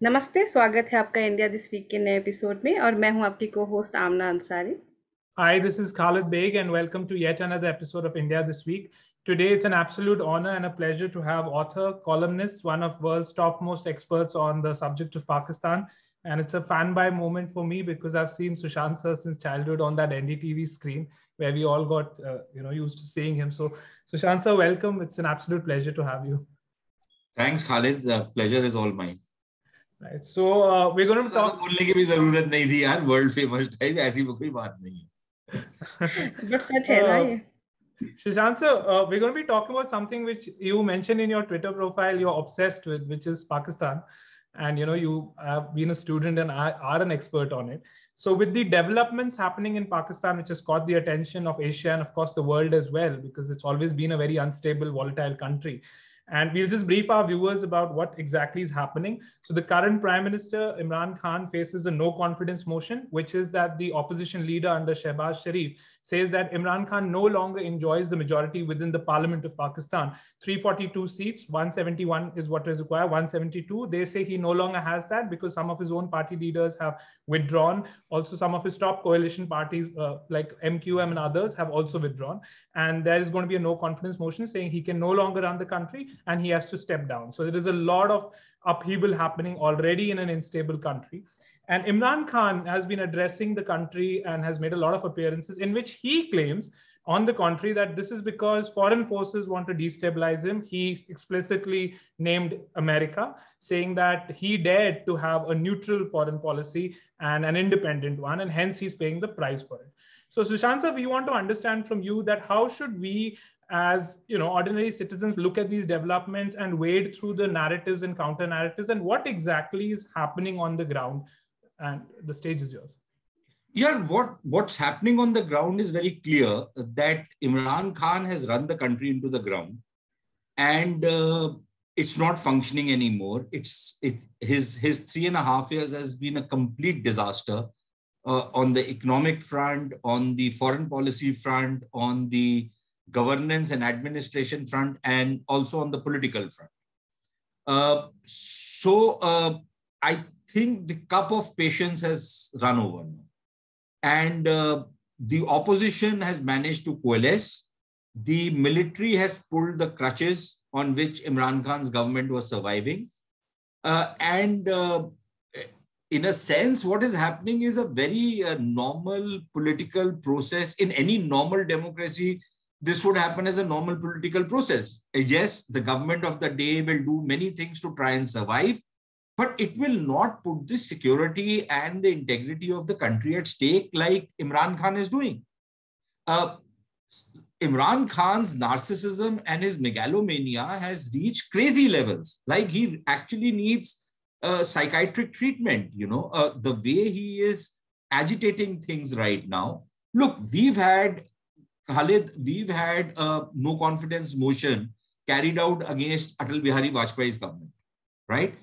नमस्ते, स्वागत है आपका इंडिया दिस वीक के नए एपिसोड में और मैं हूं आपकी co host Aamna Ansari. Hi, this is Khalid Beg, and welcome to yet another episode of India This Week. Today, it's an absolute honor and a pleasure to have author, columnist, one of world's topmost experts on the subject of Pakistan. And it's a fan by moment for me because I've seen Sushant Sir since childhood on that NDTV screen where we all got used to seeing him. So, Sushant Sir, welcome. It's an absolute pleasure to have you. Thanks, Khalid. The pleasure is all mine. Right. So, we're going to talk. बोलने की भी जरूरत नहीं थी यार, world famous type ऐसी कोई बात नहीं है. बट सच है ना ये. Sushant sir, we're going to be talking about something which you mentioned in your Twitter profile you're obsessed with, which is Pakistan. And you have been a student and are an expert on it. So with the developments happening in Pakistan, which has caught the attention of Asia and of course the world as well, because it's always been a very unstable, volatile country. And we'll just brief our viewers about what exactly is happening. So the current Prime Minister, Imran Khan, faces a no confidence motion, which is that the opposition leader under Shehbaz Sharif says that Imran Khan no longer enjoys the majority within the Parliament of Pakistan. 342 seats, 171 is what is required, 172. They say he no longer has that because some of his own party leaders have withdrawn. Also, some of his top coalition parties like MQM and others have also withdrawn. And there is going to be a no confidence motion saying he can no longer run the country and he has to step down. So there is a lot of upheaval happening already in an unstable country. And Imran Khan has been addressing the country and has made a lot of appearances in which he claims, on the contrary, that this is because foreign forces want to destabilize him. He explicitly named America, saying that he dared to have a neutral foreign policy and an independent one, and hence he's paying the price for it. So Sushant sir, we want to understand from you that how should we as ordinary citizens look at these developments and wade through the narratives and counter narratives, and what exactly is happening on the ground? And the stage is yours. Yeah, what's happening on the ground is very clear that Imran Khan has run the country into the ground, and it's not functioning anymore. His 3.5 years has been a complete disaster on the economic front, on the foreign policy front, on the governance and administration front, and also on the political front. I think the cup of patience has run over now. And the opposition has managed to coalesce. The military has pulled the crutches on which Imran Khan's government was surviving. In a sense, what is happening is a very normal political process. In any normal democracy, this would happen as a normal political process. Yes, the government of the day will do many things to try and survive, but it will not put the security and the integrity of the country at stake like Imran Khan is doing. Imran Khan's narcissism and his megalomania has reached crazy levels. Like he actually needs psychiatric treatment, the way he is agitating things right now. Look, Khalid, we've had a no confidence motion carried out against Atal Bihari Vajpayee's government, right?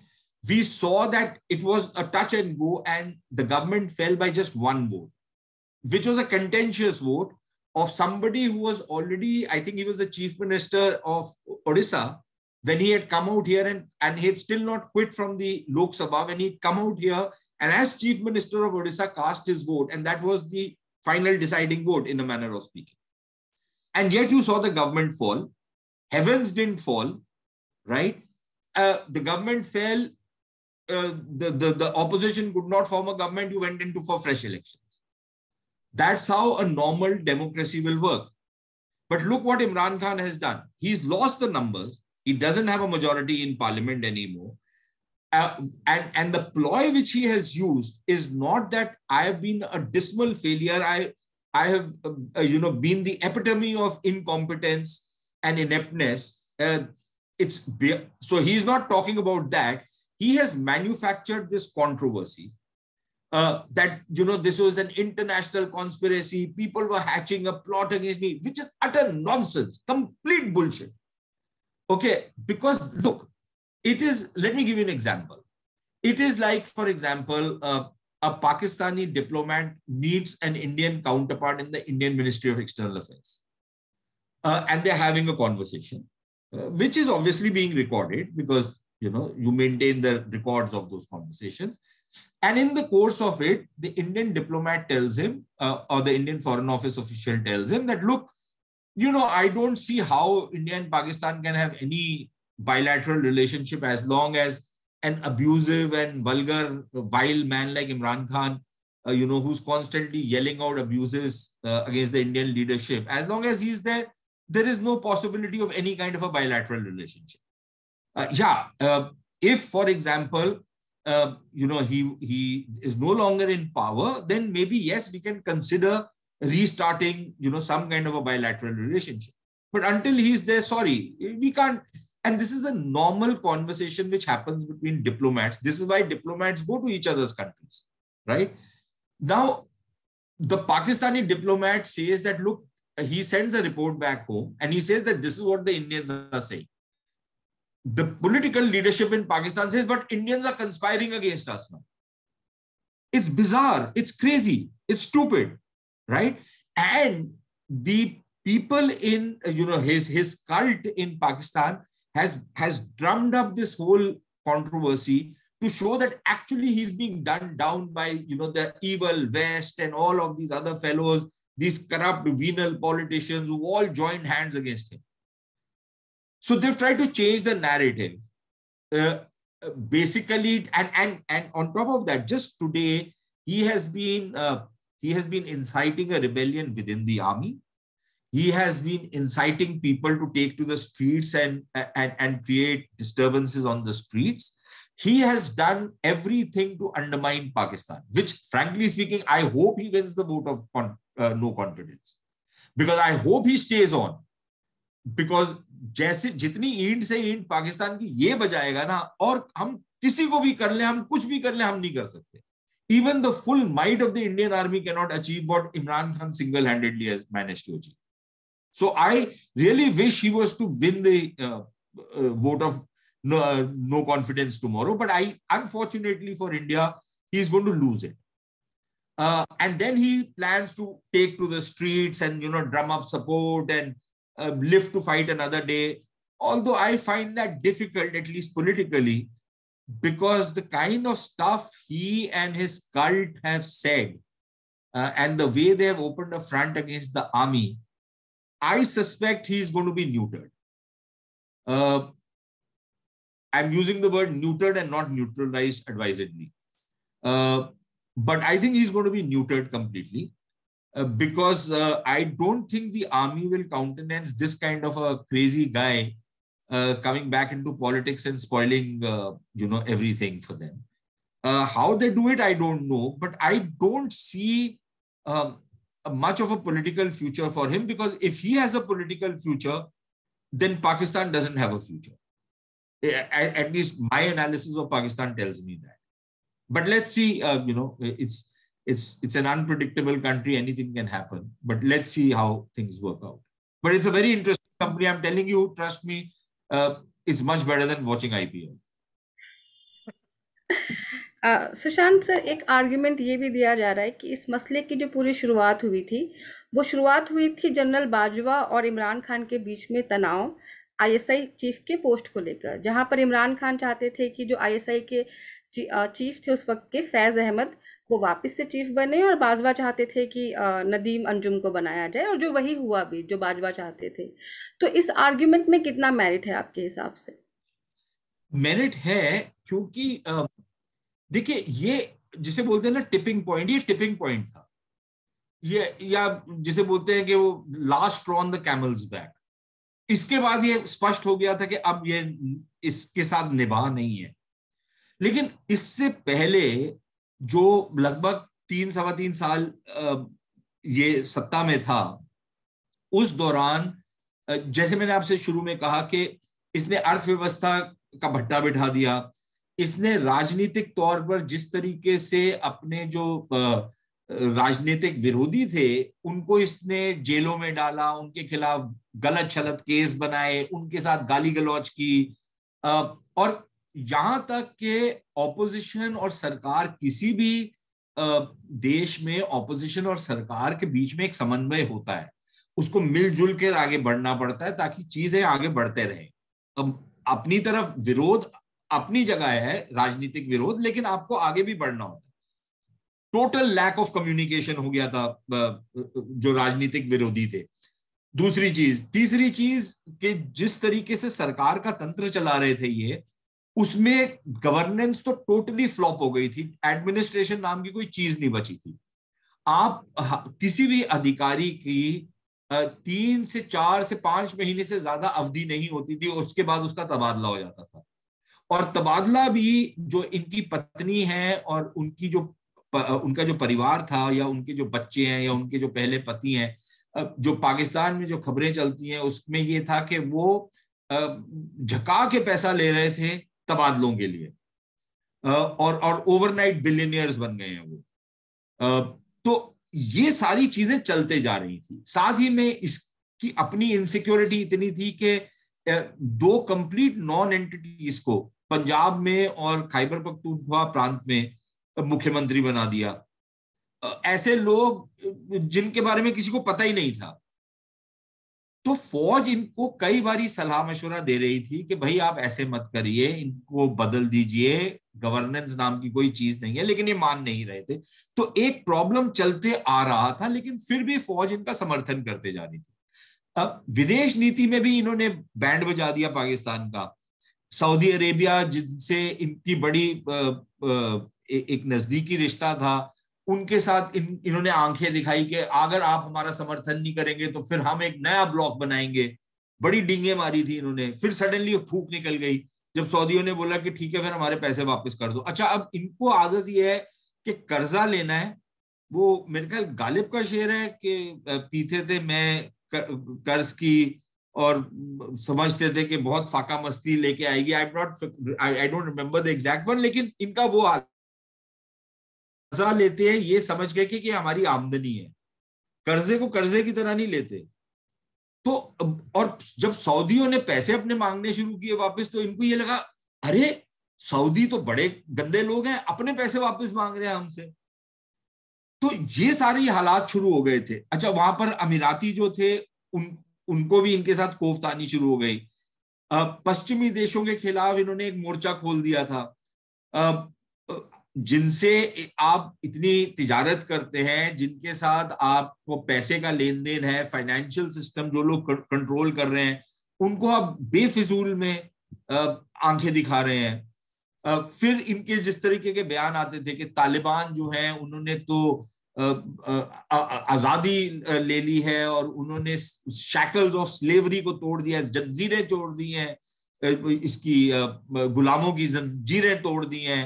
We saw that it was a touch and go and the government fell by just one vote, which was a contentious vote of somebody who was already, I think he was the chief minister of Odisha when he had come out here and he had still not quit from the Lok Sabha, when he'd come out here and as chief minister of Odisha cast his vote, and that was the final deciding vote in a manner of speaking. And yet you saw the government fall. Heavens didn't fall, right? The government fell. The opposition could not form a government. You went into for fresh elections. That's how a normal democracy will work. But look what Imran Khan has done. He's lost the numbers. He doesn't have a majority in parliament anymore. And the ploy which he has used is not that I have been a dismal failure. I have been the epitome of incompetence and ineptness. So he's not talking about that. He has manufactured this controversy that, this was an international conspiracy. People were hatching a plot against me, which is utter nonsense, complete bullshit. Okay, because look, let me give you an example. It is like, for example, a Pakistani diplomat meets an Indian counterpart in the Indian Ministry of External Affairs. And they're having a conversation, which is obviously being recorded because you maintain the records of those conversations. And in the course of it, the Indian diplomat tells him, or the Indian Foreign Office official tells him that, look, I don't see how India and Pakistan can have any bilateral relationship as long as an abusive and vulgar, vile man like Imran Khan, who's constantly yelling out abuses against the Indian leadership, as long as he's there, there is no possibility of any kind of a bilateral relationship. If, for example, he is no longer in power, then maybe, yes, we can consider restarting, some kind of a bilateral relationship. But until he's there, sorry, we can't. And this is a normal conversation which happens between diplomats. This is why diplomats go to each other's countries, right? Now, the Pakistani diplomat says that, look, he sends a report back home and he says that this is what the Indians are saying. The political leadership in Pakistan says, but Indians are conspiring against us now. It's bizarre. It's crazy. It's stupid, right? And the people in, his cult in Pakistan has drummed up this whole controversy to show that actually he's being done down by, the evil West and all of these other fellows, these corrupt venal politicians who all joined hands against him. So they've tried to change the narrative. Basically, and on top of that, just today, he has been inciting a rebellion within the army. He has been inciting people to take to the streets and create disturbances on the streets. He has done everything to undermine Pakistan, which, frankly speaking, I hope he wins the vote of no confidence. Because I hope he stays on. Because जैसे जितनी ईंट से ईंट पाकिस्तान की ये बजाएगा ना, और हम किसी को भी कर ले, हम कुछ भी कर ले, हम नहीं कर सकते. Even the full might of the Indian army cannot achieve what Imran Khan single-handedly has managed to achieve. So I really wish he was to win the vote of no confidence tomorrow. But unfortunately for India, he's going to lose it. And then he plans to take to the streets and, drum up support and live to fight another day. Although I find that difficult, at least politically, because the kind of stuff he and his cult have said and the way they have opened a front against the army, I suspect he is going to be neutered. I'm using the word neutered and not neutralized advisedly. But I think he's going to be neutered completely. Because I don't think the army will countenance this kind of a crazy guy coming back into politics and spoiling, everything for them. How they do it, I don't know. But I don't see much of a political future for him, because if he has a political future, then Pakistan doesn't have a future. At least my analysis of Pakistan tells me that. But let's see, it's an unpredictable country. Anything can happen. But let's see how things work out. But it's a very interesting company. I'm telling you, trust me, it's much better than watching IPL. Sushant sir, एक argument ये भी दिया जा रहा है कि इस मसले की जो पूरी शुरुआत हुई थी जनरल बाजवा और इमरान खान के बीच में तनाव आईएसआई चीफ के पोस्ट को लेकर, जहां पर इमरान खान चाहते थे कि जो आईएसआई के चीफ थे उस वक्त के फैज अहमद वो वापस से चीफ बने, और बाजवा चाहते थे कि नदीम अंजुम को बनाया जाए, और जो वही हुआ भी जो बाजवा चाहते थे. तो इस आर्ग्यूमेंट में कितना मेरिट है आपके हिसाब से? मेरिट है, क्योंकि देखिए, ये जिसे बोलते हैं ना टिपिंग पॉइंट, ये टिपिंग पॉइंट था. ये, या जिसे बोलते हैं कि वो last straw on the camel's back. इसके बाद ये स्पष्ट हो गया था कि अब ये इसके साथ निभा नहीं है. लेकिन इससे पहले जो लगभग 3-3.25 साल ये सत्ता में था, उस दौरान जैसे मैंने आपसे शुरू में कहा कि इसने अर्थव्यवस्था का भट्टा बिठा दिया. इसने राजनीतिक तौर पर जिस तरीके से अपने जो राजनीतिक विरोधी थे उनको इसने जेलों में डाला, उनके खिलाफ गलत छलत केस बनाए, उनके साथ गाली गलौज की, और यहां तक कि ऑपोजिशन और सरकार, किसी भी देश में ऑपोजिशन और सरकार के बीच में एक समन्वय होता है, उसको मिलजुल कर आगे बढ़ना पड़ता है ताकि चीजें आगे बढ़ते रहे. अब अपनी तरफ विरोध अपनी जगह है राजनीतिक विरोध, लेकिन आपको आगे भी बढ़ना होता है। टोटल लैक ऑफ कम्युनिकेशन हो गया था जो राजनीतिक विरोधी थे। दूसरी चीज, तीसरी चीज कि जिस तरीके से सरकार का तंत्र चला रहे थे ये, उसमें गवर्नेंस तो टोटली फ्लॉप हो गई थी। एडमिनिस्ट्रेशन नाम की कोई चीज नहीं बची थी। आप किसी भी अधिकारी की 3 से 4 से 5 महीने से ज्यादा अवधि नहीं होती थी, उसके बाद उसका तबादला हो जाता था। और तबादला भी जो इनकी पत्नी है और उनका जो परिवार था, या उनके जो बच्चे हैं, या उनके जो पहले पति हैं, जो पाकिस्तान में जो खबरें चलती हैं उसमें ये था कि वो झका के पैसा ले रहे थे तबादलों के लिए, और ओवरनाइट बिलियनियर्स बन गए हैं वो। तो ये सारी चीजें चलते जा रही थी। साथ ही में इसकी अपनी इनसिक्योरिटी इतनी थी कि 2 कंप्लीट नॉन एंटिटीज को पंजाब में और खैबर पख्तूनख्वा प्रांत में मुख्यमंत्री बना दिया। ऐसे लोग जिनके बारे में किसी को पता ही नहीं था। तो फौज इनको कई बारी सलाह मशवरा दे रही थी कि भाई आप ऐसे मत करिए, इनको बदल दीजिए, गवर्नेंस नाम की कोई चीज नहीं है, लेकिन ये मान नहीं रहे थे। तो एक प्रॉब्लम चलते आ रहा था, लेकिन फिर भी फौज इनका समर्थन करते जा रही थी। अब विदेश नीति में भी इन्होंने बैंड बजा दिया पाकिस्तान का। सऊदी अरेबिया, जिनसे इनकी बड़ी एक नजदीकी रिश्ता था, उनके साथ इन्होंने आंखें दिखाई कि अगर आप हमारा समर्थन नहीं करेंगे तो फिर हम एक नया ब्लॉक बनाएंगे। बड़ी डींगे मारी थी इन्होंने। फिर सडनली फूंक निकल गई जब सऊदियों ने बोला कि ठीक है फिर हमारे पैसे वापस कर दो। अच्छा, अब इनको आदत यह है कि कर्जा लेना है। वो मेरे ख्याल गालिब का शेर है कि पीते थे मैं कर्ज की और समझते थे कि बहुत फाका मस्ती लेके आएगी। I don't remember the exact one, लेकिन इनका वो कर्जा लेते हैं ये समझ गए कि हमारी आमदनी है, कर्जे को कर्जे की तरह नहीं लेते। तो और जब सऊदियों ने पैसे अपने मांगने शुरू किए वापस, तो इनको ये लगा अरे सऊदी तो बड़े गंदे लोग हैं, अपने पैसे वापस मांग रहे हैं हमसे। तो ये सारे हालात शुरू हो गए थे। अच्छा, वहां पर अमीराती जो थे उनको भी इनके साथ कोफ्तानी शुरू हो गई। पश्चिमी देशों के खिलाफ इन्होंने एक मोर्चा खोल दिया था, जिनसे आप इतनी तिजारत करते हैं, जिनके साथ आपको पैसे का लेन देन है, फाइनेंशियल सिस्टम जो लोग कंट्रोल कर रहे हैं, उनको आप बेफिजूल में आंखें दिखा रहे हैं। फिर इनके जिस तरीके के बयान आते थे कि तालिबान जो है उन्होंने तो आजादी ले ली है और उन्होंने शैकल्स ऑफ स्लेवरी को तोड़ दिया, जंजीरें तोड़ दी हैं, इसकी गुलामों की जंजीरें तोड़ दी हैं।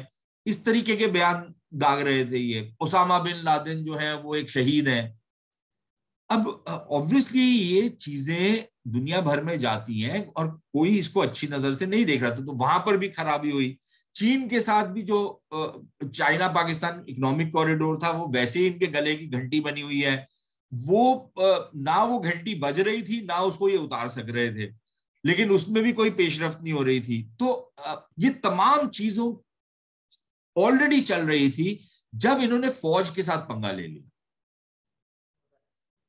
इस तरीके के बयान दाग रहे थे ये। ओसामा बिन लादेन जो है वो एक शहीद है। अब ऑब्वियसली ये चीजें दुनिया भर में जाती हैं और कोई इसको अच्छी नजर से नहीं देख रहा था। तो वहां पर भी खराबी हुई। चीन के साथ भी जो चाइना पाकिस्तान इकोनॉमिक कॉरिडोर था, वो वैसे ही इनके गले की घंटी बनी हुई है। वो ना वो घंटी बज रही थी, ना उसको ये उतार सक रहे थे, लेकिन उसमें भी कोई पेशरफ्त नहीं हो रही थी। तो ये तमाम चीजों ऑलरेडी चल रही थी जब इन्होंने फौज के साथ पंगा ले लिया।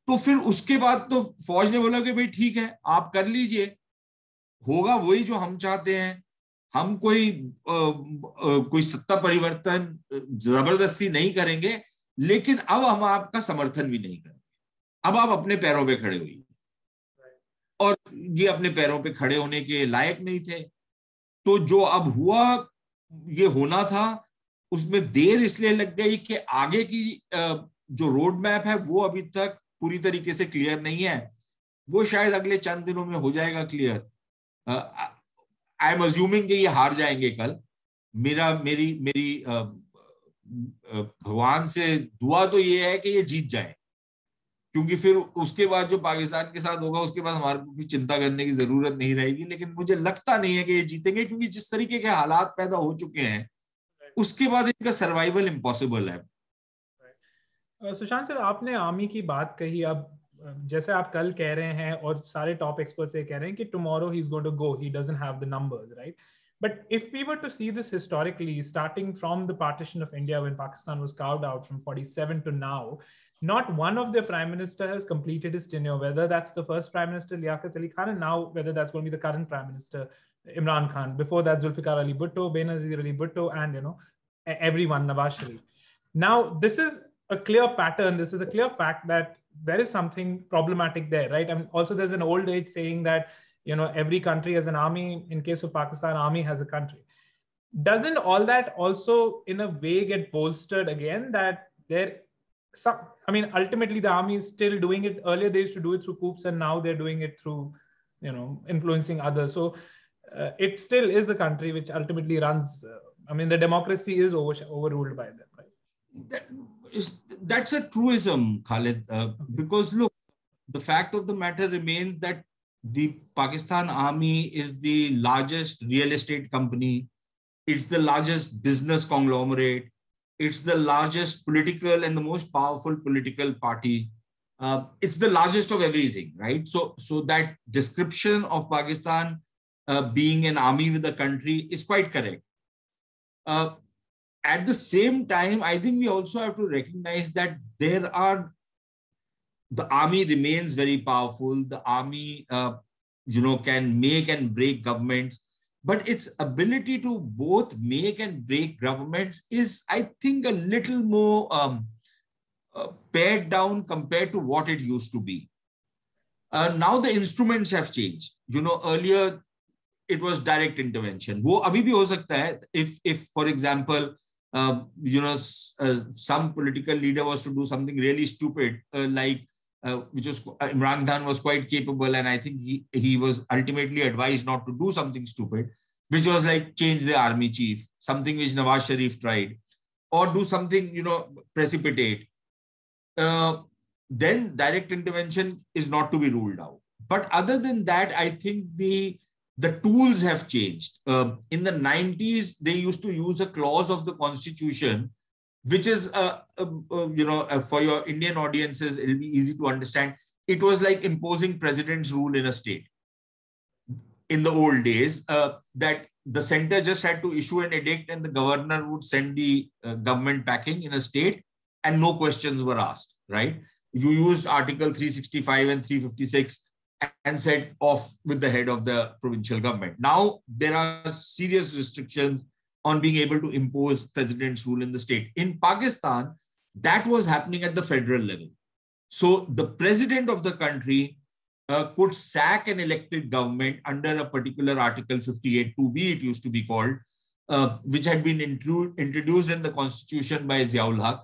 तो फिर उसके बाद तो फौज ने बोला कि भाई ठीक है आप कर लीजिए, होगा वही जो हम चाहते हैं। हम कोई सत्ता परिवर्तन जबरदस्ती नहीं करेंगे, लेकिन अब हम आपका समर्थन भी नहीं करेंगे। अब आप अपने पैरों पे खड़े हुई। और ये अपने पैरों पे खड़े होने के लायक नहीं थे। तो जो अब हुआ, ये होना था, उसमें देर इसलिए लग गई कि आगे की जो रोड मैप है वो अभी तक पूरी तरीके से क्लियर नहीं है। वो शायद अगले चंद दिनों में हो जाएगा क्लियर। आई एम अज्यूमिंग कि ये हार जाएंगे कल। मेरी मेरी भगवान से दुआ तो ये है कि ये जीत जाए, क्योंकि फिर उसके बाद जो पाकिस्तान के साथ होगा उसके बाद हमारे को चिंता करने की जरूरत नहीं रहेगी। लेकिन मुझे लगता नहीं है कि ये जीतेंगे, क्योंकि जिस तरीके के हालात पैदा हो चुके हैं उसके बाद इनका सर्वाइवल इम्पॉसिबल है। सुशांत सर, आपने आर्मी की बात कही। अब जैसे आप कल कह रहे हैं और सारे टॉप एक्सपर्ट्स ये कह रहे हैं कि tomorrow he is going to go, he doesn't have the numbers, right? But if we were to see this historically, starting from the partition of India when Pakistan was carved out from 47 to now, not one of their prime minister has completed his tenure, whether that's the first prime minister Liaquat Ali Khan, and now whether that's going to be the current prime minister Imran Khan. Before that, Zulfikar Ali Bhutto, Benazir Ali Bhutto, and everyone, Nawaz Sharif. Now, this is a clear pattern. This is a clear fact that there is something problematic there, right? And also, there's an old age saying that every country has an army. In case of Pakistan, army has a country. Doesn't all that also, in a way, get bolstered again? That ultimately, the army is still doing it. Earlier, they used to do it through coups, and now they're doing it through, influencing others. So it still is the country which ultimately runs. The democracy is overruled by them, right? That's a truism, Khalid, because look, the fact of the matter remains that the Pakistan army is the largest real estate company. It's the largest business conglomerate. It's the largest political and the most powerful political party. It's the largest of everything, right? So that description of Pakistan being an army with a country is quite correct. At the same time, I think we also have to recognize that the army remains very powerful. The army, can make and break governments, but its ability to both make and break governments is, I think, a little more pared down compared to what it used to be. Now the instruments have changed. Earlier it was direct intervention. वो अभी भी हो सकता है if for example, some political leader was to do something really stupid, which was Imran Khan was quite capable, and I think he was ultimately advised not to do something stupid, which was like change the army chief, something which Nawaz Sharif tried, or do something precipitate. Then direct intervention is not to be ruled out. But other than that, I think the tools have changed. In the 90s, they used to use a clause of the constitution, which is, for your Indian audiences, it'll be easy to understand. It was like imposing president's rule in a state. In the old days, that the center just had to issue an edict and the governor would send the government packing in a state and no questions were asked, right? You used Article 365 and 356 and said off with the head of the provincial government. Now, there are serious restrictions on being able to impose president's rule in the state. In Pakistan, that was happening at the federal level. So the president of the country could sack an elected government under a particular Article 58(2)(b), it used to be called, which had been introduced in the constitution by Ziaul Haq.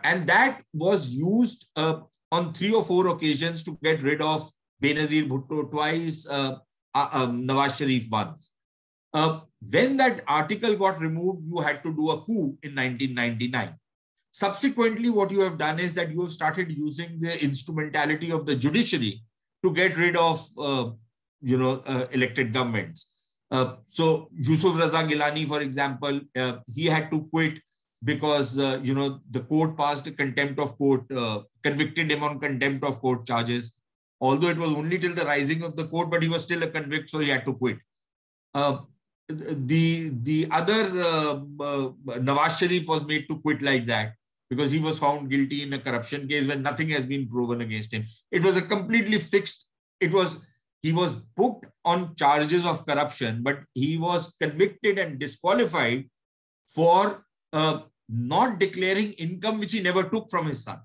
And that was used on 3 or 4 occasions to get rid of Benazir Bhutto twice, Nawaz Sharif once. When that article got removed, you had to do a coup in 1999. Subsequently, what you have done is that you have started using the instrumentality of the judiciary to get rid of, elected governments. So Yusuf Raza Gilani, for example, he had to quit because, the court passed a contempt of court, convicted him on contempt of court charges. Although it was only till the rising of the court, but he was still a convict, so he had to quit. The other, Nawaz Sharif was made to quit like that because he was found guilty in a corruption case when nothing has been proven against him. It was a completely fixed, he was booked on charges of corruption, but he was convicted and disqualified for not declaring income which he never took from his son.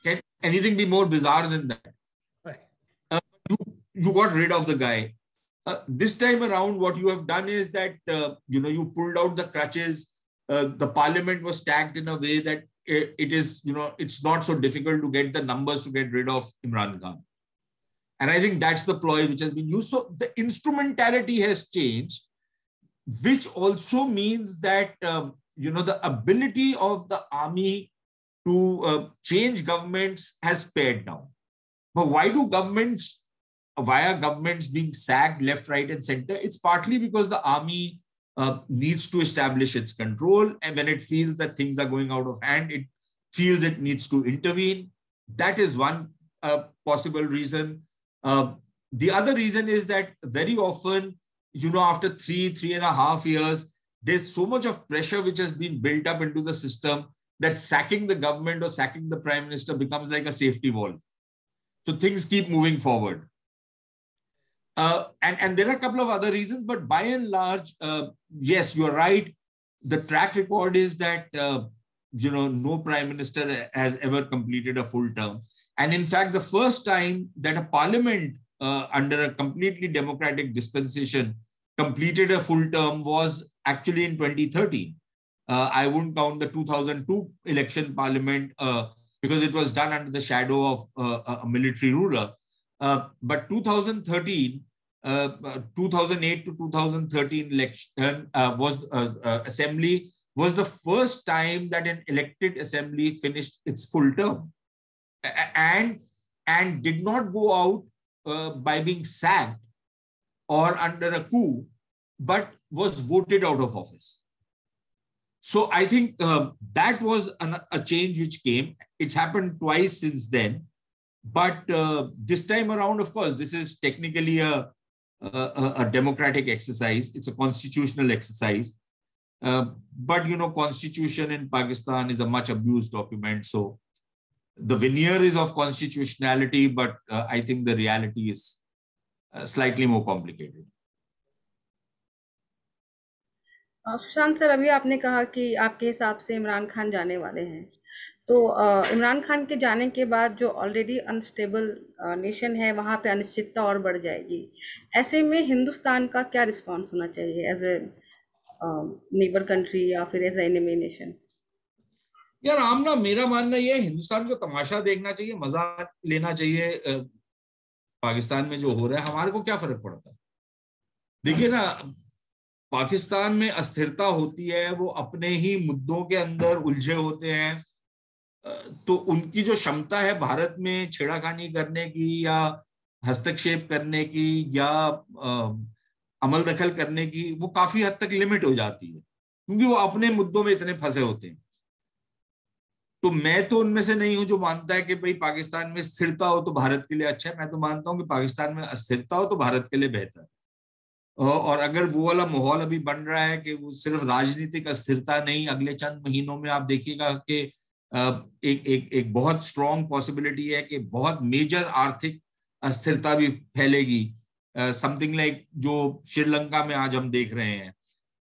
Can anything be more bizarre than that? Right. You got rid of the guy. This time around, what you have done is that, you pulled out the crutches. The parliament was tagged in a way that it is, it's not so difficult to get the numbers to get rid of Imran Khan. And I think that's the ploy which has been used. So the instrumentality has changed, which also means that, the ability of the army to change governments has pared down. But why are governments being sacked left, right, and center? It's partly because the army needs to establish its control. And when it feels that things are going out of hand, it feels it needs to intervene. That is one possible reason. The other reason is that very often, after 3.5 years, there's so much of pressure which has been built up into the system that sacking the government or sacking the prime minister becomes like a safety valve. So things keep moving forward. And there are a couple of other reasons, but by and large, yes, you're right. The track record is that no prime minister has ever completed a full term. And in fact, the first time that a parliament under a completely democratic dispensation completed a full term was actually in 2013. I wouldn't count the 2002 election parliament because it was done under the shadow of a military ruler. But 2013, 2008 to 2013 election assembly was the first time that an elected assembly finished its full term and did not go out by being sacked or under a coup, but was voted out of office. So I think that was a change which came. It's happened twice since then. But this time around, of course, this is technically a democratic exercise. It's a constitutional exercise. But, constitution in Pakistan is a much abused document. So the veneer is of constitutionality, but I think the reality is slightly more complicated. Sushant sir, अभी आपने कहा कि आपके हिसाब से इमरान खान जाने वाले हैं, तो इमरान खान के जाने के बाद जो ऑलरेडी अनस्टेबल नेशन है वहाँ पे अनिश्चितता और बढ़ जाएगी। ऐसे में हिंदुस्तान का क्या रिस्पॉन्स होना चाहिए एज ए नेबर कंट्री या फिर एज ए एनिमी नेशन? यार आमना, मेरा मानना यह है, हिंदुस्तान को तमाशा देखना चाहिए, मजा लेना चाहिए। पाकिस्तान में जो हो रहा है, हमारे को क्या फर्क पड़ता है? देखिए ना, पाकिस्तान में अस्थिरता होती है, वो अपने ही मुद्दों के अंदर उलझे होते हैं, तो उनकी जो क्षमता है भारत में छेड़ाखानी करने की या हस्तक्षेप करने की या अमल दखल करने की, वो काफी हद तक लिमिट हो जाती है, क्योंकि वो अपने मुद्दों में इतने फंसे होते हैं। तो मैं तो उनमें से नहीं हूं जो मानता है कि भाई पाकिस्तान में स्थिरता हो तो भारत के लिए अच्छा है। मैं तो मानता हूं कि पाकिस्तान में अस्थिरता हो तो भारत के लिए बेहतर है। और अगर वो वाला माहौल अभी बन रहा है कि वो सिर्फ राजनीतिक अस्थिरता नहीं, अगले चंद महीनों में आप देखिएगा कि एक बहुत स्ट्रॉन्ग पॉसिबिलिटी है कि बहुत मेजर आर्थिक अस्थिरता भी फैलेगी, समथिंग लाइक जो श्रीलंका में आज हम देख रहे हैं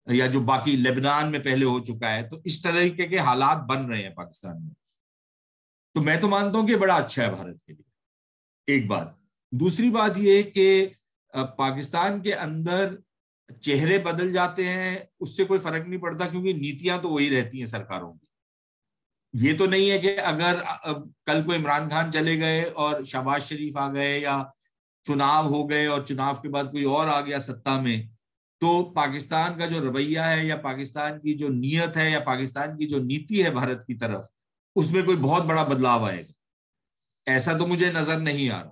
या जो बाकी लेबनान में पहले हो चुका है। तो इस तरीके के हालात बन रहे हैं पाकिस्तान में। तो मैं तो मानता हूं कि बड़ा अच्छा है भारत के लिए, एक बात। दूसरी बात यह कि पाकिस्तान के अंदर चेहरे बदल जाते हैं, उससे कोई फर्क नहीं पड़ता, क्योंकि नीतियां तो वही रहती हैं सरकारों की। ये तो नहीं है कि अगर कल को इमरान खान चले गए और शहबाज शरीफ आ गए या चुनाव हो गए और चुनाव के बाद कोई और आ गया सत्ता में, तो पाकिस्तान का जो रवैया है या पाकिस्तान की जो नीयत है या पाकिस्तान की जो नीति है भारत की तरफ, उसमें कोई बहुत बड़ा बदलाव आएगा। ऐसा तो मुझे नजर नहीं आ रहा।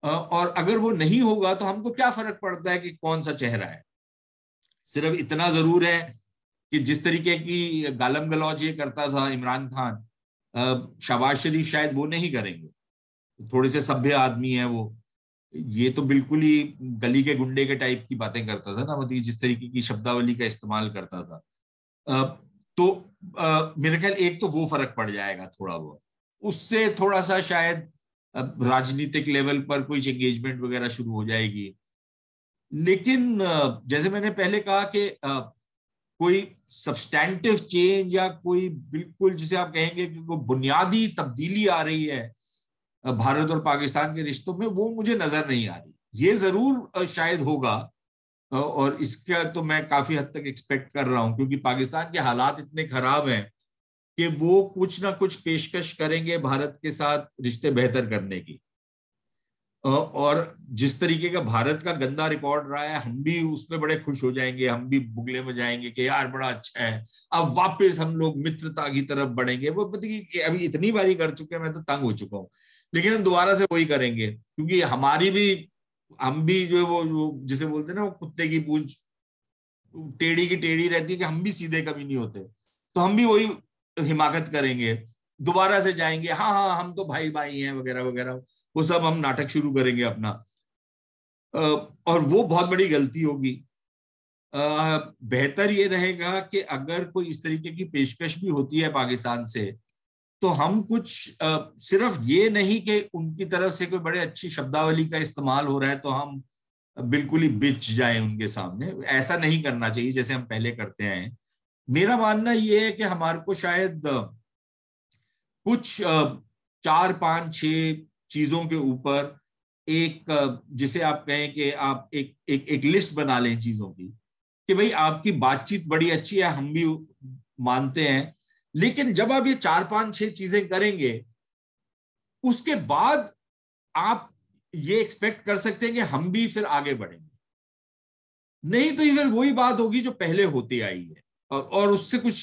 और अगर वो नहीं होगा तो हमको क्या फर्क पड़ता है कि कौन सा चेहरा है। सिर्फ इतना जरूर है कि जिस तरीके की गालम गलौज ये करता था इमरान खान, शहबाज शरीफ शायद वो नहीं करेंगे। थोड़े से सभ्य आदमी है वो, ये तो बिल्कुल ही गली के गुंडे के टाइप की बातें करता था ना, मतलब जिस तरीके की शब्दावली का इस्तेमाल करता था। तो मेरे ख्याल एक तो वो फर्क पड़ जाएगा थोड़ा बहुत, उससे थोड़ा सा शायद राजनीतिक लेवल पर कोई एंगेजमेंट वगैरह शुरू हो जाएगी। लेकिन जैसे मैंने पहले कहा कि कोई सब्सटैंटिव चेंज या कोई बिल्कुल जिसे आप कहेंगे कि कोई बुनियादी तब्दीली आ रही है भारत और पाकिस्तान के रिश्तों में, वो मुझे नजर नहीं आ रही। ये जरूर शायद होगा, और इसका तो मैं काफी हद तक एक्सपेक्ट कर रहा हूं, क्योंकि पाकिस्तान के हालात इतने खराब हैं कि वो कुछ ना कुछ पेशकश करेंगे भारत के साथ रिश्ते बेहतर करने की। और जिस तरीके का भारत का गंदा रिकॉर्ड रहा है, हम भी उसमें बड़े खुश हो जाएंगे, हम भी बुगले में जाएंगे कि यार बड़ा अच्छा है, अब वापस हम लोग मित्रता की तरफ बढ़ेंगे। वो कि अभी इतनी बारी कर चुके हैं, मैं तो तंग हो चुका हूँ, लेकिन हम दोबारा से वही करेंगे, क्योंकि हम भी जो वो जिसे बोलते हैं ना, वो कुत्ते की पूंछ टेढ़ी की टेढ़ी रहती है कि हम भी सीधे कभी नहीं होते, तो हम भी वही हिमाकत करेंगे, दोबारा से जाएंगे, हाँ हाँ हम तो भाई भाई हैं वगैरह वगैरह, वो सब हम नाटक शुरू करेंगे अपना। और वो बहुत बड़ी गलती होगी। बेहतर ये रहेगा कि अगर कोई इस तरीके की पेशकश भी होती है पाकिस्तान से, तो हम कुछ सिर्फ ये नहीं कि उनकी तरफ से कोई बड़े अच्छी शब्दावली का इस्तेमाल हो रहा है तो हम बिल्कुल ही बिछ जाए उनके सामने। ऐसा नहीं करना चाहिए जैसे हम पहले करते हैं। मेरा मानना ये है कि हमारे को शायद कुछ 4 5 6 चीजों के ऊपर एक जिसे आप कहें कि आप एक लिस्ट बना लें चीजों की, कि भाई आपकी बातचीत बड़ी अच्छी है, हम भी मानते हैं, लेकिन जब आप ये 4 5 6 चीजें करेंगे, उसके बाद आप ये एक्सपेक्ट कर सकते हैं कि हम भी फिर आगे बढ़ेंगे। नहीं तो ये फिर वही बात होगी जो पहले होती आई है, और उससे कुछ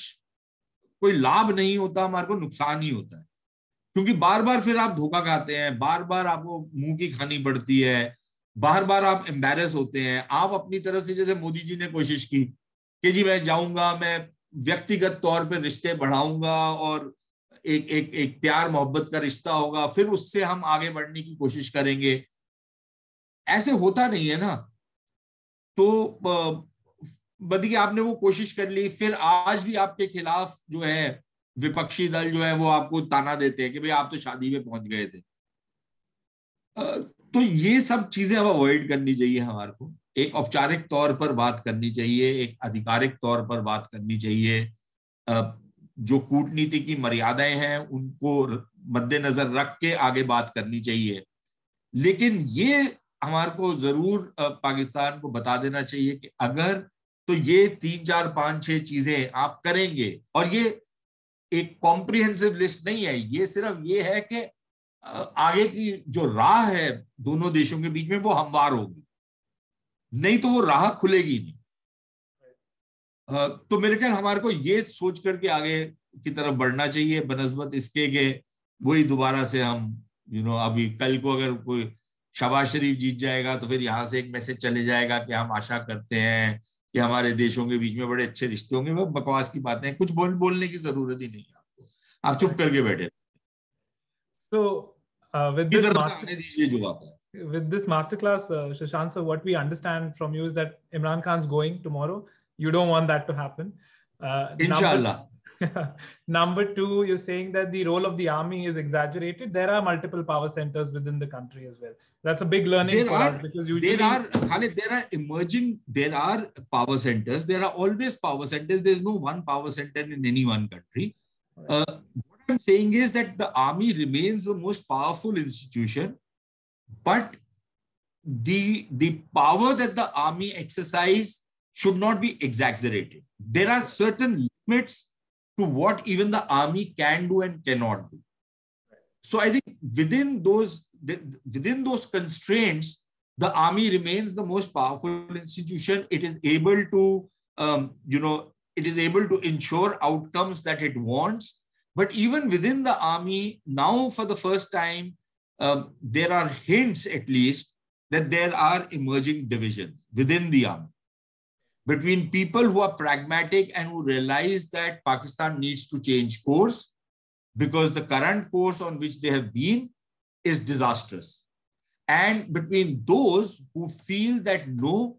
कोई लाभ नहीं होता, हमारे को नुकसान ही होता है। क्योंकि बार बार फिर आप धोखा खाते हैं, बार बार आपको मुंह की खानी पड़ती है, बार बार आप एम्बेरस होते हैं। आप अपनी तरफ से, जैसे मोदी जी ने कोशिश की कि जी मैं जाऊंगा, मैं व्यक्तिगत तौर पर रिश्ते बढ़ाऊंगा और एक एक एक प्यार मोहब्बत का रिश्ता होगा, फिर उससे हम आगे बढ़ने की कोशिश करेंगे। ऐसे होता नहीं है ना। तो बल्कि आपने वो कोशिश कर ली, फिर आज भी आपके खिलाफ जो है विपक्षी दल जो है वो आपको ताना देते हैं कि भाई आप तो शादी में पहुंच गए थे। तो ये सब चीजें अब अवॉइड करनी चाहिए हमारे को। एक औपचारिक तौर पर बात करनी चाहिए, एक आधिकारिक तौर पर बात करनी चाहिए। जो कूटनीति की मर्यादाएं हैं उनको मद्देनजर रख के आगे बात करनी चाहिए। लेकिन ये हमारे को जरूर पाकिस्तान को बता देना चाहिए कि अगर तो ये 3 4 5 6 चीजें आप करेंगे, और ये एक कॉम्प्रिहेंसिव लिस्ट नहीं है, ये सिर्फ ये है कि आगे की जो राह है दोनों देशों के बीच में वो हमवार होगी, नहीं तो वो राह खुलेगी नहीं। तो मेरे ख्याल हमारे को ये सोच करके आगे की तरफ बढ़ना चाहिए, बनस्बत इसके के वही दोबारा से हम अभी कल को अगर कोई शहबाज शरीफ जीत जाएगा तो फिर यहाँ से एक मैसेज चले जाएगा कि हम आशा करते हैं कि हमारे देशों के बीच में बड़े अच्छे रिश्ते होंगे। वो बकवास की बातें हैं, कुछ बोलने की जरूरत ही नहीं है आपको, आप चुप करके बैठे। So, with की this तरफ से master आने दीजिए जो आता है। with this masterclass, Sushant, so what we understand from you is that Imran Khan's going tomorrow. You don't want that to happen. Number इंशाल्लाह। number two, you're saying that the role of the army is exaggerated. There are multiple power centers within the country as well. That's a big learning for us because usually Khalid, there are power centers. There are always power centers. There's no one power center in any one country. What I'm saying is that the army remains the most powerful institution, but the power that the army exercise should not be exaggerated. There are certain limits to what even the army can do and cannot do. So I think within those constraints, the army remains the most powerful institution. It is able to, it is able to ensure outcomes that it wants. But even within the army, now for the first time, there are hints, at least, that there are emerging divisions within the army between people who are pragmatic and who realize that Pakistan needs to change course, because the current course on which they have been is disastrous. And between those who feel that no,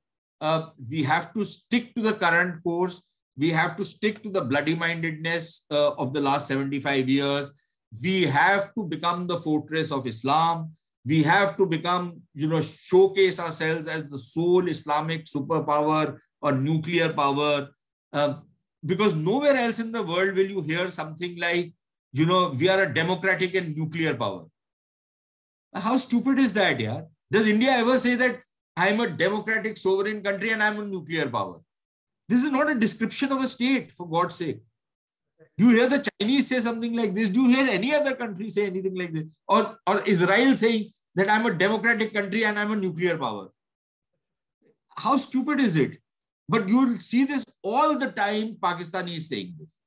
we have to stick to the current course, we have to stick to the bloody mindedness of the last 75 years, we have to become the fortress of Islam, we have to become, showcase ourselves as the sole Islamic superpower or nuclear power, because nowhere else in the world will you hear something like, we are a democratic and nuclear power. How stupid is that, yaar? Does India ever say that I'm a democratic sovereign country and I'm a nuclear power? This is not a description of a state, for God's sake. You hear the Chinese say something like this. Do you hear any other country say anything like this? Or Israel saying that I'm a democratic country and I'm a nuclear power? How stupid is it? But you'll see this all the time, Pakistani is saying this.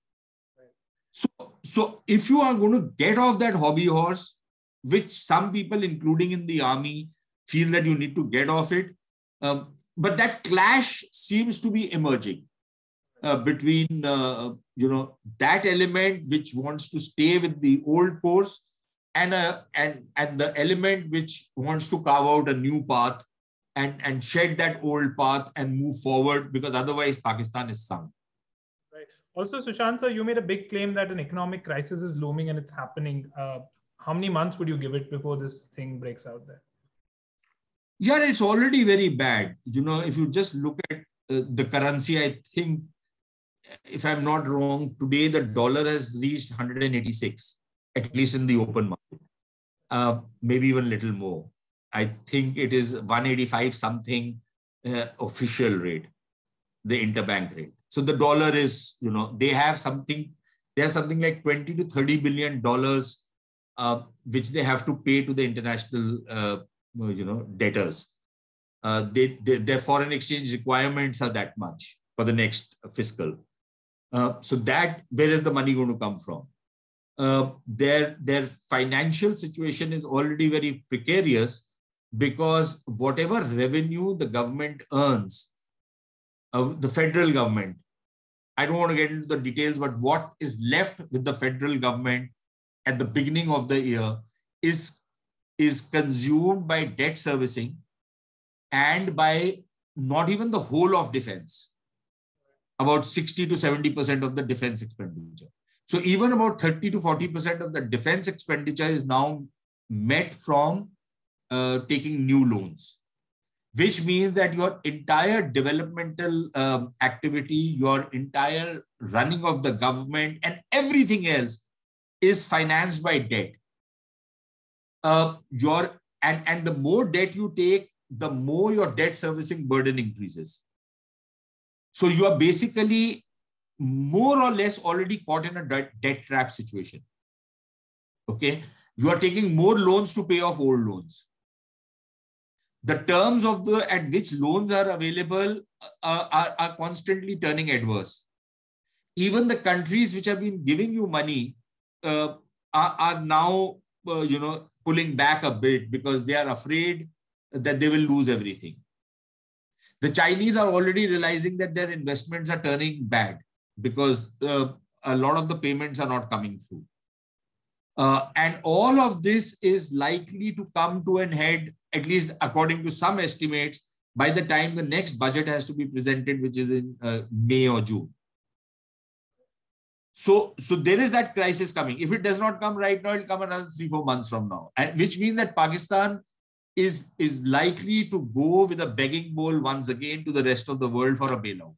So if you are going to get off that hobby horse, which some people, including in the army, feel that you need to get off it, but that clash seems to be emerging between, that element which wants to stay with the old course and the element which wants to carve out a new path and shed that old path and move forward, because otherwise Pakistan is sunk. Right. Also, Sushant, sir, you made a big claim that an economic crisis is looming and it's happening. How many months would you give it before this thing breaks out there? Yeah, it's already very bad. If you just look at the currency, I think, if I'm not wrong, today the dollar has reached 186, at least in the open market. Maybe even a little more. I think it is 185 something official rate, the interbank rate. So the dollar is, they have something like 20 to 30 billion dollars, which they have to pay to the international, debtors. Their foreign exchange requirements are that much for the next fiscal. So where is the money going to come from? Their financial situation is already very precarious, because whatever revenue the government earns, the federal government, I don't want to get into the details, but what is left with the federal government at the beginning of the year is consumed by debt servicing and by not even the whole of defense, about 60 to 70% of the defense expenditure. So even about 30 to 40% of the defense expenditure is now met from taking new loans, which means that your entire developmental activity, your entire running of the government and everything else is financed by debt. And the more debt you take, the more your debt servicing burden increases. So you are basically more or less already caught in a debt trap situation. Okay, you are taking more loans to pay off old loans. The terms at which loans are available are constantly turning adverse. Even the countries which have been giving you money are now, pulling back a bit, because they are afraid that they will lose everything. The Chinese are already realizing that their investments are turning bad, because a lot of the payments are not coming through. And all of this is likely to come to an head, at least according to some estimates, by the time the next budget has to be presented, which is in May or June. So there is that crisis coming. If it does not come right now, it will come another 3-4 months from now, and which means that Pakistan is likely to go with a begging bowl once again to the rest of the world for a bailout.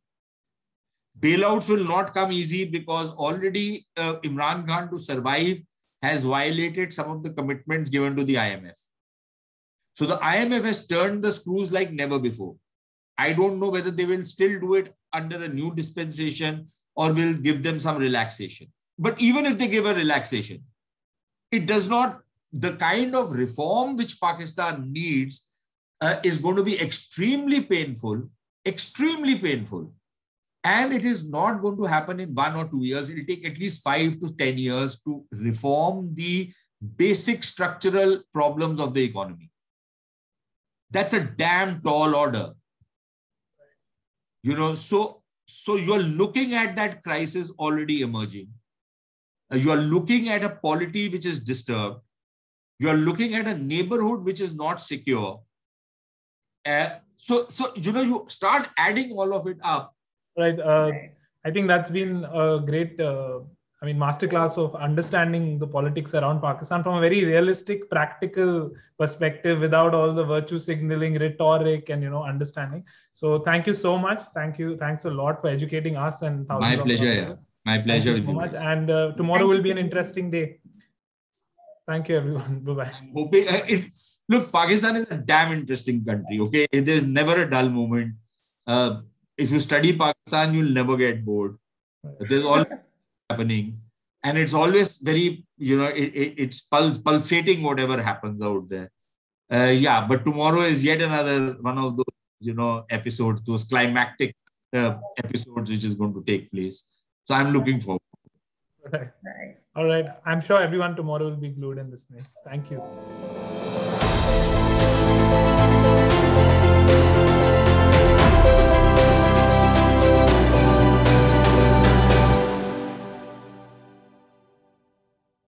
Bailouts will not come easy, because already Imran Khan, to survive, has violated some of the commitments given to the IMF. So the IMF has turned the screws like never before. I don't know whether they will still do it under a new dispensation or will give them some relaxation. But even if they give a relaxation, it does not, the kind of reform which Pakistan needs is going to be extremely painful, and it is not going to happen in 1 or 2 years. It will take at least 5 to 10 years to reform the basic structural problems of the economy. That's a damn tall order. So you're looking at that crisis already emerging. You are looking at a polity which is disturbed. You are looking at a neighborhood which is not secure. So you start adding all of it up. Right. I think that's been a great, masterclass of understanding the politics around Pakistan from a very realistic, practical perspective, without all the virtue signaling, rhetoric, and understanding. So thank you so much. Thanks a lot for educating us and thousands. My pleasure. Yeah. My pleasure with you much. And tomorrow will be an interesting day. Thank you, everyone. Bye-bye. I'm hoping. Look, Pakistan is a damn interesting country. Okay, there's never a dull moment. If you study Pakistan, you'll never get bored. There's always happening, and it's always very, it's pulsating whatever happens out there. But tomorrow is yet another one of those, episodes, those climactic episodes which is going to take place. So I'm looking forward. Right. All right. I'm sure everyone tomorrow will be glued in this way. Thank you.